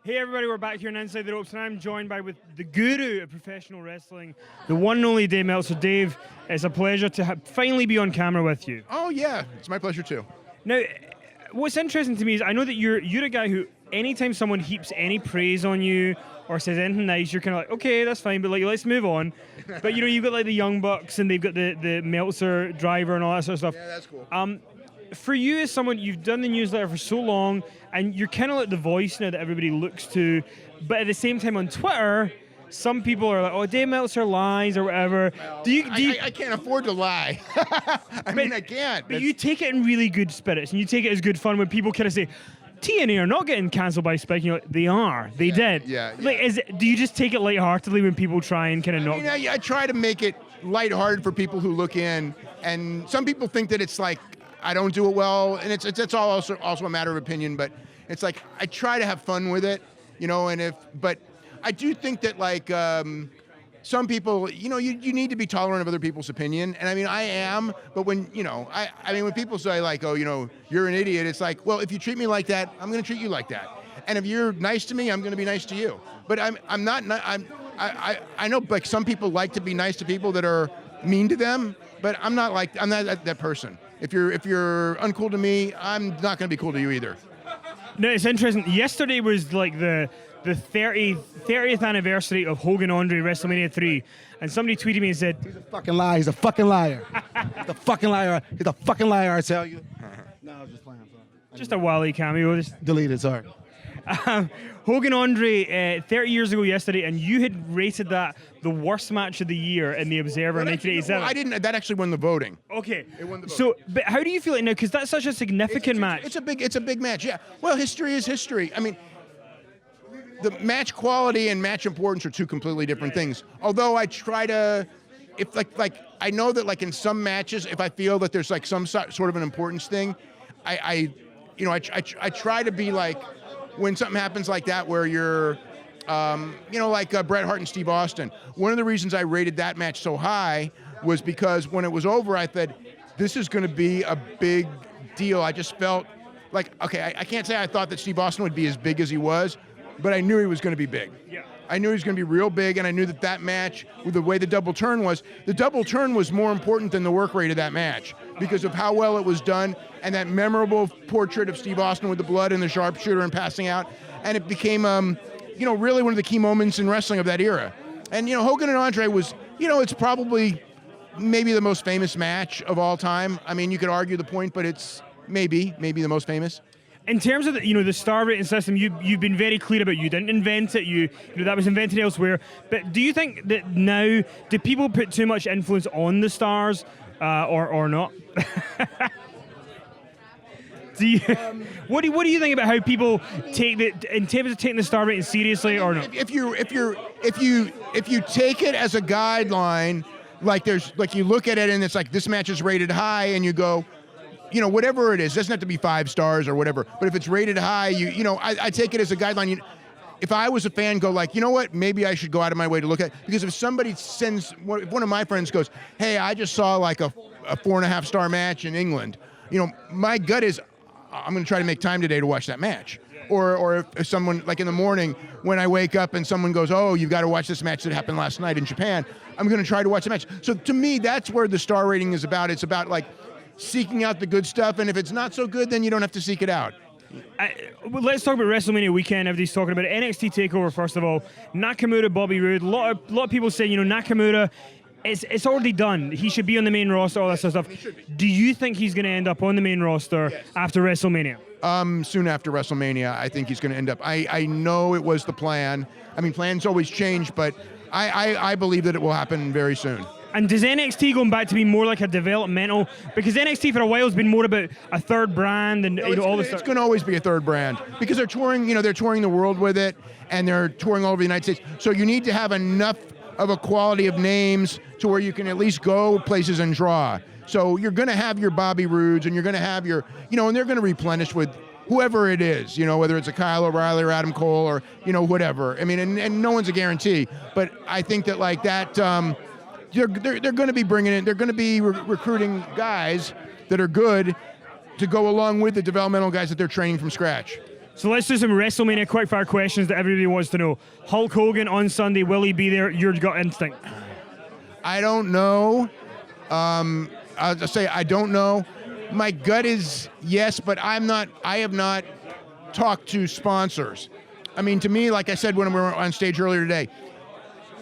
Hey everybody, we're back here on Inside the Ropes, and I'm joined with the guru of professional wrestling, the one and only Dave Meltzer. Dave, it's a pleasure to finally be on camera with you. Oh yeah, it's my pleasure too. Now, what's interesting to me is I know that you're a guy who, anytime someone heaps any praise on you or says anything nice, you're kind of like, okay, that's fine, but like let's move on. But you know, you've got like the Young Bucks and they've got the Meltzer driver and all that sort of stuff. Yeah, that's cool. For you as someone, you've done the newsletter for so long, and you're kind of like the voice now that everybody looks to, but at the same time on Twitter, some people are like, oh, Dave Meltzer lies or whatever. Well, I can't afford to lie. I can't. But you take it in really good spirits, and you take it as good fun when people kind of say, TNA are not getting cancelled by Spike. You're like, they are. They did. Yeah. Like, do you just take it lightheartedly when people try and kind of knock? I try to make it lighthearted for people who look in, and some people think that it's like, I don't do it well, and it's all also a matter of opinion. But it's like I try to have fun with it, you know. But I do think that like some people, you know, you need to be tolerant of other people's opinion, and I mean I am. But when I mean when people say like, oh, you know, you're an idiot, it's like, well, if you treat me like that, I'm going to treat you like that, and if you're nice to me, I'm going to be nice to you. But I'm not. I know like some people like to be nice to people that are mean to them, but I'm not that person. If you're uncool to me, I'm not going to be cool to you either. No, it's interesting. Yesterday was like the 30th anniversary of Hogan Andre WrestleMania 3, and somebody tweeted me and said, "He's a fucking liar. He's a fucking liar. He's a fucking liar. He's a fucking liar. I tell you." No, I was just playing. Just a Wale cameo. Delete it. Sorry. Hogan Andre 30 years ago yesterday, and you had rated that the worst match of the year in the Observer in 1987. Well, I didn't. That actually won the voting. Okay. It won the voting. So, but how do you feel it now? Because that's such a significant match. It's a big match. Yeah. Well, history is history. I mean, the match quality and match importance are two completely different things. Although I try to, if like I know that like in some matches, if I feel that there's like some sort of an importance thing, I try to be like, when something happens like that where you're, like Bret Hart and Steve Austin, one of the reasons I rated that match so high was because when it was over, I said, this is going to be a big deal. I just felt like, okay, I can't say I thought that Steve Austin would be as big as he was, but I knew he was going to be big. Yeah. I knew he was going to be real big, and I knew that match, with the way the double turn was more important than the work rate of that match because of how well it was done and that memorable portrait of Steve Austin with the blood and the sharpshooter and passing out. And it became, really one of the key moments in wrestling of that era. And, Hogan and Andre was, it's probably maybe the most famous match of all time. I mean, you could argue the point, but it's maybe the most famous. In terms of the star rating system, you've been very clear about you didn't invent it. You that was invented elsewhere. But do you think that now do people put too much influence on the stars, or not? What do you think about how people take in terms of taking the star rating seriously or not? If you take it as a guideline, like you look at it and it's like this match is rated high, and you go, whatever it is, it doesn't have to be 5 stars or whatever, but if it's rated high, I take it as a guideline. If I was a fan, go like, you know what, maybe I should go out of my way to look at it, because if somebody if one of my friends goes, hey, I just saw like a 4.5 star match in England, my gut is, I'm going to try to make time today to watch that match. Or if someone, like in the morning, when I wake up and someone goes, oh, you've got to watch this match that happened last night in Japan, I'm going to try to watch the match. So to me, that's where the star rating is about. It's about like seeking out the good stuff, and if it's not so good, then you don't have to seek it out. Let's talk about WrestleMania weekend. Everybody's talking about it. NXT Takeover, first of all. Nakamura, Bobby Roode. A lot of people say, Nakamura, it's already done. He should be on the main roster, all that sort of stuff. Do you think he's going to end up on the main roster after WrestleMania? Soon after WrestleMania, I think he's going to end up. I know it was the plan. I mean, plans always change, but I believe that it will happen very soon. And does NXT going back to be more like a developmental? Because NXT for a while has been more about a third brand and all this stuff. It's going to always be a third brand because they're touring. They're touring the world with it, and they're touring all over the United States. So you need to have enough of a quality of names to where you can at least go places and draw. So you're going to have your Bobby Roodes, and you're going to have your, and they're going to replenish with whoever it is, whether it's a Kyle O'Reilly or Adam Cole or, whatever. I mean, and no one's a guarantee, but I think that like that. They're going to be bringing in. They're going to be recruiting guys that are good to go along with the developmental guys that they're training from scratch. So let's do some WrestleMania quickfire questions that everybody wants to know. Hulk Hogan on Sunday, will he be there? Your gut instinct. I don't know. I'll just say I don't know. My gut is yes, but I have not talked to sponsors. I mean, to me, like I said when we were on stage earlier today,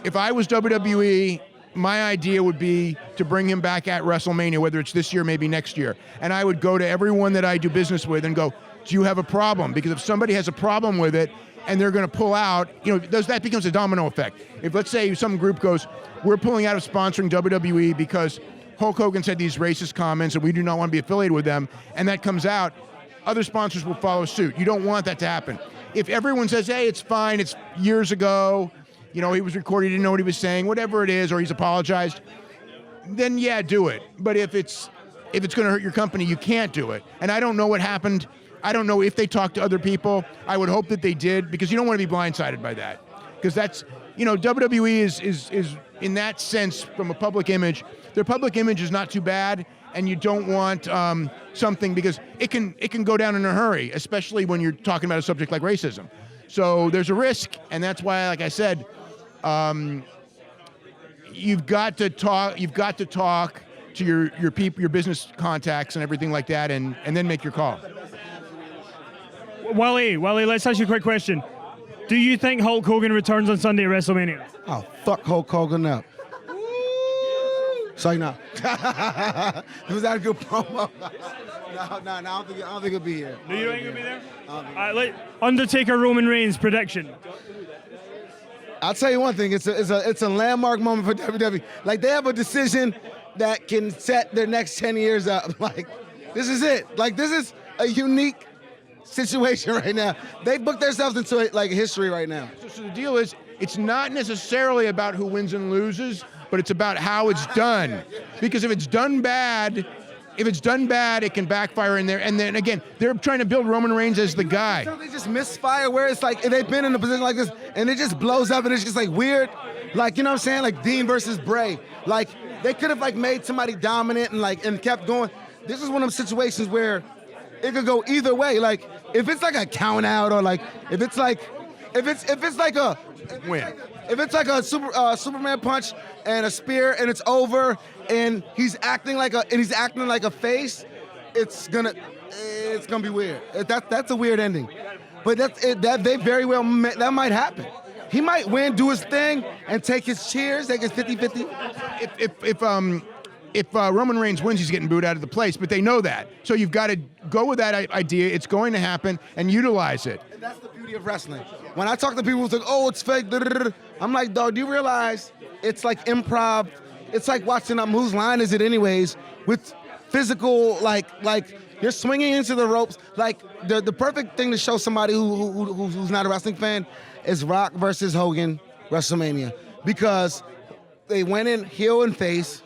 if I was WWE, my idea would be to bring him back at WrestleMania, whether it's this year, maybe next year. And I would go to everyone that I do business with and go, do you have a problem? Because if somebody has a problem with it and they're going to pull out, that becomes a domino effect. If, let's say, some group goes, we're pulling out of sponsoring WWE because Hulk Hogan said these racist comments and we do not want to be affiliated with them, and that comes out, other sponsors will follow suit. You don't want that to happen. If everyone says, hey, it's fine, it's years ago, he was recorded, he didn't know what he was saying, whatever it is, or he's apologized, then yeah, do it. But if it's going to hurt your company, you can't do it. And I don't know what happened. I don't know if they talked to other people. I would hope that they did, because you don't want to be blindsided by that. Because that's, WWE is in that sense, from a public image, their public image is not too bad, and you don't want something, because it can go down in a hurry, especially when you're talking about a subject like racism. So there's a risk, and that's why, like I said, you've got to talk to your people, your business contacts, and everything like that, and then make your call. Wale, let's ask you a quick question. Do you think Hulk Hogan returns on Sunday at WrestleMania? Oh, fuck Hulk Hogan up. Sorry, no. Was that a good promo? No, I don't think he'll be here. No, you don't think he'll be there? All right, Undertaker Roman Reigns prediction. I'll tell you one thing. It's a landmark moment for WWE. Like, they have a decision that can set their next 10 years up. Like, this is it. Like, this is a unique situation right now. They booked themselves into history right now. So the deal is, it's not necessarily about who wins and loses, but it's about how it's done. Because if it's done bad, it can backfire in there. And then again, they're trying to build Roman Reigns as the guy. They just misfire where it's like they've been in a position like this and it just blows up and it's just like weird. Like, you know what I'm saying? Like Dean versus Bray. Like, they could have made somebody dominant and kept going. This is one of those situations where it could go either way. Like, if it's like a count out, or if it's like a win. If it's like a Superman punch and a spear and it's over and he's acting like a face, it's gonna be weird. That's a weird ending. But that they very well that might happen. He might win, do his thing, and take his cheers, take his 50-50. If Roman Reigns wins, he's getting booed out of the place, but they know that. So you've got to go with that idea. It's going to happen, and utilize it. And that's the beauty of wrestling. When I talk to people who's like, oh, it's fake, I'm like, dog, do you realize it's like improv? It's like watching whose line is it anyways, with physical, like you're swinging into the ropes. Like, the perfect thing to show somebody who's not a wrestling fan is Rock versus Hogan WrestleMania, because they went in heel and face,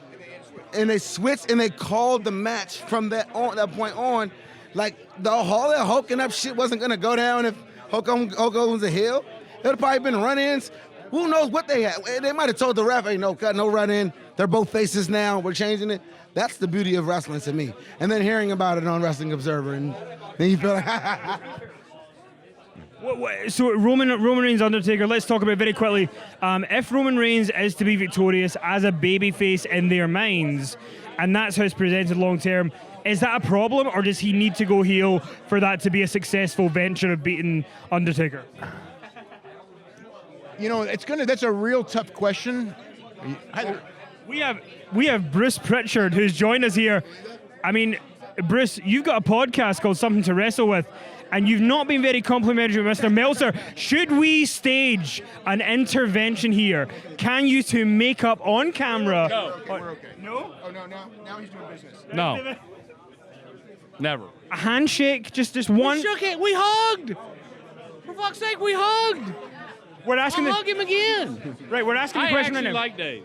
and they switched and they called the match from that point on. Like, all that hulking up shit wasn't gonna go down if Hulk Hogan was a heel. There'd have probably been run-ins. Who knows what they had? They might have told the ref, hey, no cut, no run-in. They're both faces now. We're changing it. That's the beauty of wrestling to me. And then hearing about it on Wrestling Observer, and then you feel like, So Roman Reigns, Undertaker, let's talk about it very quickly. If Roman Reigns is to be victorious as a babyface in their minds, and that's how it's presented long term, is that a problem, or does he need to go heel for that to be a successful venture of beating Undertaker? That's a real tough question. We have Bruce Prichard, who's joined us here. I mean, Bruce, you've got a podcast called Something to Wrestle With, and you've not been very complimentary with Mr. Meltzer. Should we stage an intervention here? Can you two make up on camera? No. We're okay. No? Oh, no, now he's doing business. No. Never. A handshake? Just one? We shook it. We hugged. For fuck's sake, we hugged. We're asking I'll hug him again. Right, we're asking the question right now. I actually like Dave.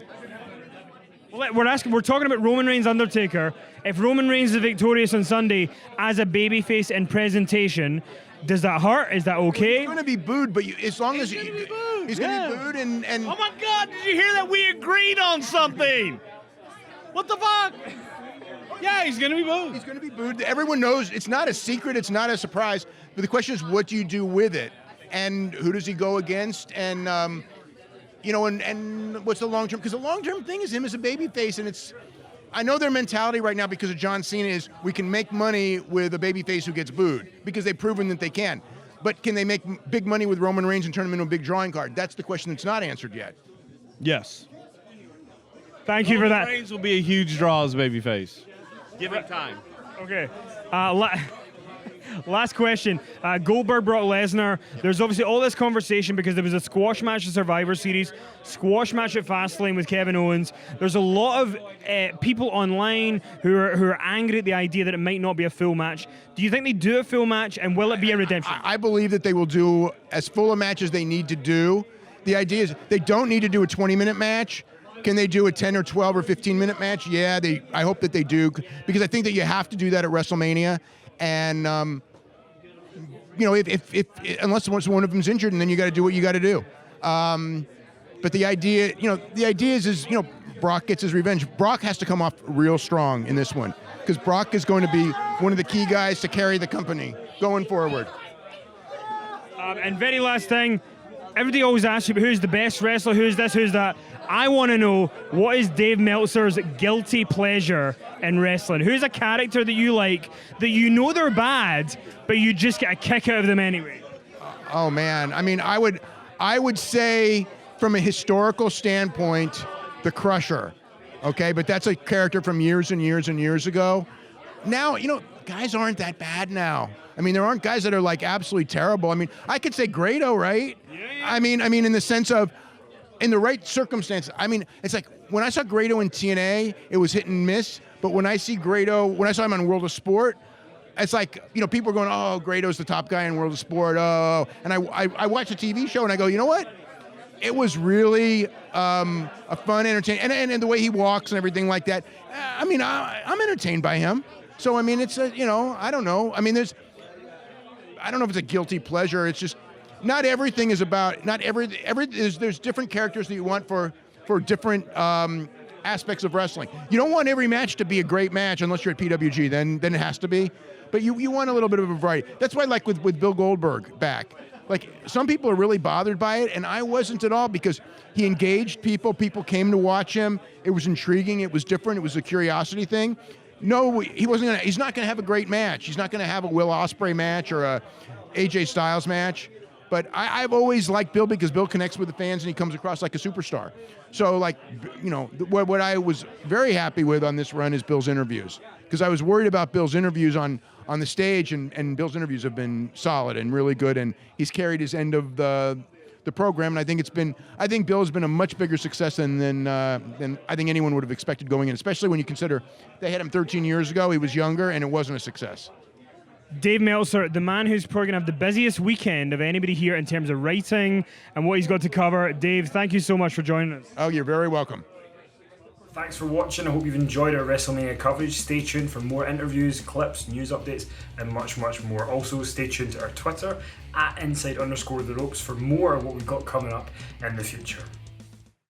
We're talking about Roman Reigns, Undertaker. If Roman Reigns is victorious on Sunday as a babyface in presentation, does that hurt? Is that okay? He's going to be booed, but as long as He's gonna be booed. he's going to be booed, and Oh my God! Did you hear that? We agreed on something. What the fuck? Yeah, he's gonna be booed. He's going to be booed. Everyone knows it's not a secret. It's not a surprise. But the question is, what do you do with it? And who does he go against? And, and what's the long-term? Because the long-term thing is him as a babyface. And I know their mentality right now because of John Cena is we can make money with a babyface who gets booed because they've proven that they can. But can they make big money with Roman Reigns and turn him into a big drawing card? That's the question that's not answered yet. Yes. Thank you for that. Reigns will be a huge draw as a babyface. Give him time. Okay. Last question. Goldberg, Brock Lesnar. There's obviously all this conversation because there was a squash match at Survivor Series, squash match at Fastlane with Kevin Owens. There's a lot of people online who are angry at the idea that it might not be a full match. Do you think they do a full match, and will it be a redemption? I believe that they will do as full a match as they need to do. The idea is they don't need to do a 20-minute match. Can they do a 10 or 12 or 15-minute match? Yeah, I hope that they do because I think that you have to do that at WrestleMania. And if unless one of them's injured, and then you got to do what you got to do. But the idea is Brock gets his revenge. Brock has to come off real strong in this one because Brock is going to be one of the key guys to carry the company going forward. And very last thing, everybody always asks you, who's the best wrestler? Who's this? Who's that? I want to know, what is Dave Meltzer's guilty pleasure in wrestling? Who's a character that you like, that you know they're bad, but you just get a kick out of them anyway? Oh man, I mean, I would say from a historical standpoint, the Crusher, okay? But that's a character from years and years and years ago. Now, guys aren't that bad now. I mean, there aren't guys that are like absolutely terrible. I mean, I could say Grado, right? Yeah. I mean, in the sense of, in the right circumstances. I mean, it's like when I saw Grado in TNA, it was hit and miss. But when I see Grado, when I saw him on World of Sport, it's like, people are going, oh, Grado's the top guy in World of Sport. Oh, and I watched a TV show and I go, you know what? It was really a fun, entertaining, and the way he walks and everything like that. I mean, I'm entertained by him. So I mean, it's I don't know. I mean, I don't know if it's a guilty pleasure. It's just. Not everything is about. There's different characters that you want for different aspects of wrestling. You don't want every match to be a great match unless you're at PWG. Then it has to be. But you want a little bit of a variety. That's why, like with Bill Goldberg back, like some people are really bothered by it, and I wasn't at all because he engaged people. People came to watch him. It was intriguing. It was different. It was a curiosity thing. No, he's not gonna have a great match. He's not gonna have a Will Ospreay match or a AJ Styles match. But I've always liked Bill because Bill connects with the fans and he comes across like a superstar. So what I was very happy with on this run is Bill's interviews, because I was worried about Bill's interviews on the stage, and Bill's interviews have been solid and really good, and he's carried his end of the program. And I think Bill has been a much bigger success than I think anyone would have expected going in, especially when you consider they had him 13 years ago. He was younger and it wasn't a success. Dave Meltzer, the man who's probably going to have the busiest weekend of anybody here in terms of writing and what he's got to cover. Dave, thank you so much for joining us. Oh, you're very welcome. Thanks for watching. I hope you've enjoyed our WrestleMania coverage. Stay tuned for more interviews, clips, news updates, and much, much more. Also, stay tuned to our Twitter, @inside_the ropes, for more of what we've got coming up in the future.